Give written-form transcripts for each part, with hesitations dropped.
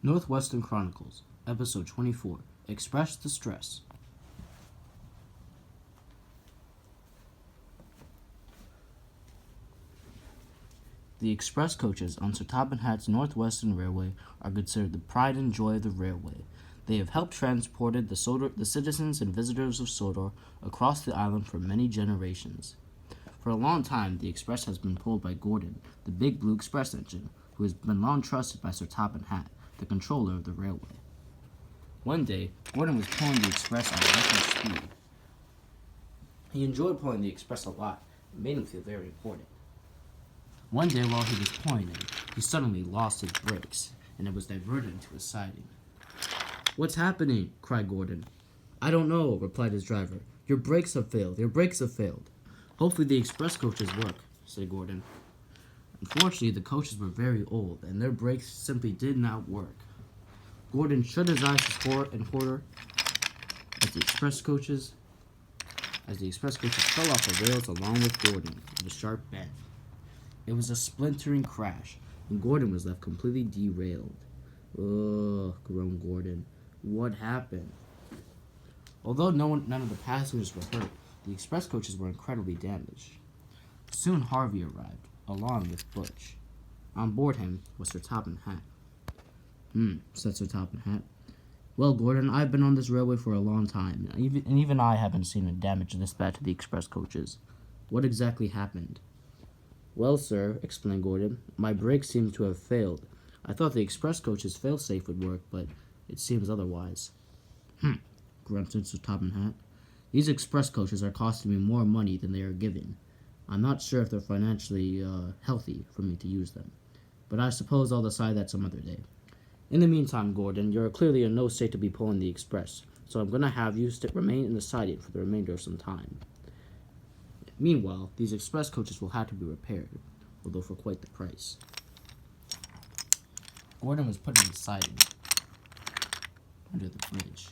Northwestern Chronicles, Episode 24, Express Distress. The express coaches on Sir Topham Hatt's Northwestern Railway are considered the pride and joy of the railway. They have helped transport the citizens and visitors of Sodor across the island for many generations. For a long time, the express has been pulled by Gordon, the big blue express engine, who has been long trusted by Sir Topham Hatt, the controller of the railway. One day, Gordon was pulling the express at record speed. He enjoyed pulling the express a lot. It made him feel very important. One day while he was pulling it, he suddenly lost his brakes, and it was diverted into a siding. "What's happening?" cried Gordon. "I don't know," replied his driver. Your brakes have failed. "Hopefully the express coaches work," said Gordon. Unfortunately, the coaches were very old, and their brakes simply did not work. Gordon shut his eyes in horror as the express coaches fell off the rails along with Gordon in a sharp bend. It was a splintering crash, and Gordon was left completely derailed. "Ugh," groaned Gordon. "What happened?" Although none of the passengers were hurt, the express coaches were incredibly damaged. Soon Harvey arrived, along with Butch. On board him was Sir Topham Hatt. Said Sir Topham Hatt. "Well, Gordon, I've been on this railway for a long time, and even I haven't seen a damage this bad to the express coaches. What exactly happened?" "Well, sir," explained Gordon, "my brakes seem to have failed. I thought the express coach's fail-safe would work, but it seems otherwise." Grunted Sir Topham Hatt. "These express coaches are costing me more money than they are giving. I'm not sure if they're financially healthy for me to use them, but I suppose I'll decide that some other day. In the meantime, Gordon, you're clearly in no state to be pulling the express, so I'm going to have you remain in the siding for the remainder of some time. Meanwhile, these express coaches will have to be repaired, although for quite the price." Gordon was put in the siding under the bridge,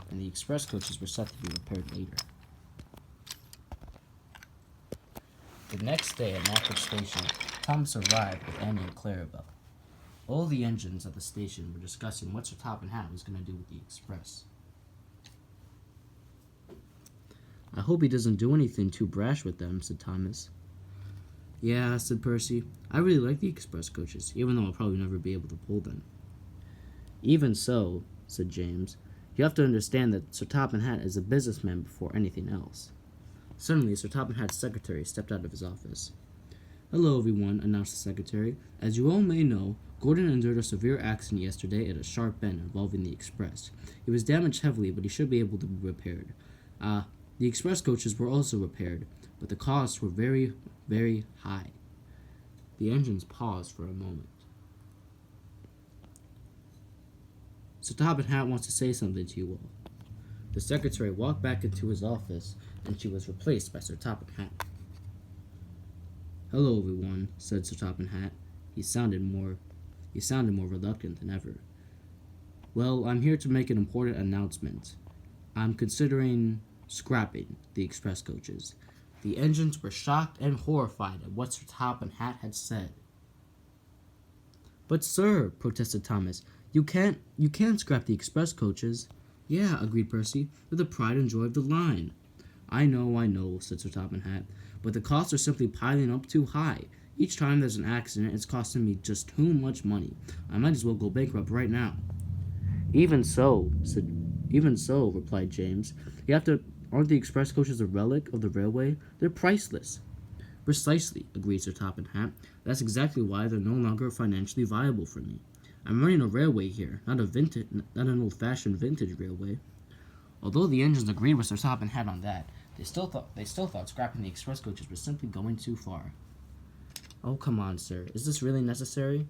and the express coaches were set to be repaired later. The next day at Norfolk Station, Thomas arrived with Annie and Clarabelle. All the engines at the station were discussing what Sir Topham Hatt was going to do with the express. "I hope he doesn't do anything too brash with them," said Thomas. "Yeah," said Percy. "I really like the express coaches, even though I'll probably never be able to pull them." "Even so," said James, "you have to understand that Sir Topham Hatt is a businessman before anything else." Suddenly, Sir Topham Hatt's secretary stepped out of his office. "Hello, everyone," announced the secretary. "As you all may know, Gordon endured a severe accident yesterday at a sharp bend involving the express. He was damaged heavily, but he should be able to be repaired. The express coaches were also repaired, but the costs were very, very high." The engines paused for a moment. "Sir Topham Hatt wants to say something to you all." The secretary walked back into his office, and she was replaced by Sir Topham Hatt. "Hello, everyone," said Sir Topham Hatt. He sounded more reluctant than ever. "Well, I'm here to make an important announcement. I'm considering scrapping the express coaches." The engines were shocked and horrified at what Sir Topham Hatt had said. "But, sir," protested Thomas, you can't scrap the express coaches." "Yeah," agreed Percy, "they're the pride and joy of the line." I know," said Sir Topham Hatt, "but the costs are simply piling up too high. Each time there's an accident, it's costing me just too much money. I might as well go bankrupt right now." Even so," replied James. "Aren't the express coaches a relic of the railway? They're priceless." "Precisely," agreed Sir Topham Hatt. "That's exactly why they're no longer financially viable for me. I'm running a railway here, not an old-fashioned vintage railway." Although the engines agreed with Sir Topham Hatt on that, they still thought scrapping the express coaches was simply going too far. "Oh, come on, sir. Is this really necessary?"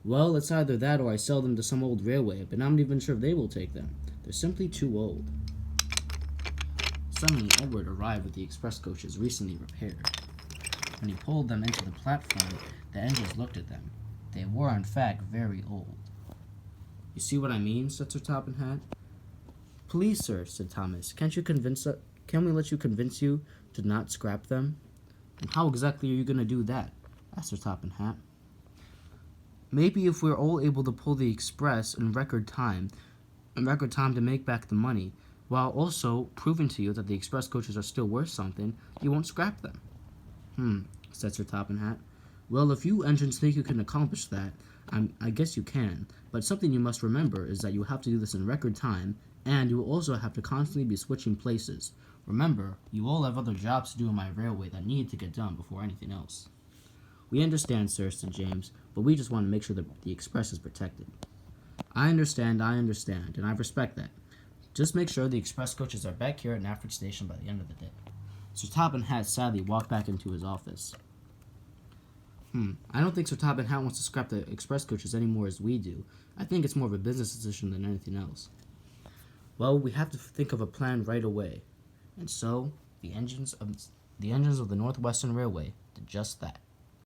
"Well, it's either that or I sell them to some old railway, but I'm not even sure if they will take them. They're simply too old." Suddenly, Edward arrived with the express coaches recently repaired. When he pulled them into the platform, the engines looked at them. They were, in fact, very old. "You see what I mean?" said Sir Topham Hatt. "Please, sir," said Thomas, "Can we let you convince you to not scrap them?" "And how exactly are you going to do that?" asked Sir Topham Hatt. Maybe if we're all able to pull the express in record time to make back the money, while also proving to you that the express coaches are still worth something, you won't scrap them. Said Sir Topham Hatt. Well, if you engines think you can accomplish that, I guess you can, but something you must remember is that you have to do this in record time, and you will also have to constantly be switching places. Remember, you all have other jobs to do on my railway that need to get done before anything else. We understand, sir, said James, but we just want to make sure that the express is protected. I understand, and I respect that. Just make sure the express coaches are back here at Nafford Station by the end of the day. Sir Topham Hatt sadly walked back into his office. I don't think Sir Topham Hatt wants to scrap the express coaches any more as we do. I think it's more of a business decision than anything else. Well, we have to think of a plan right away. And so, the engines of the Northwestern Railway did just that.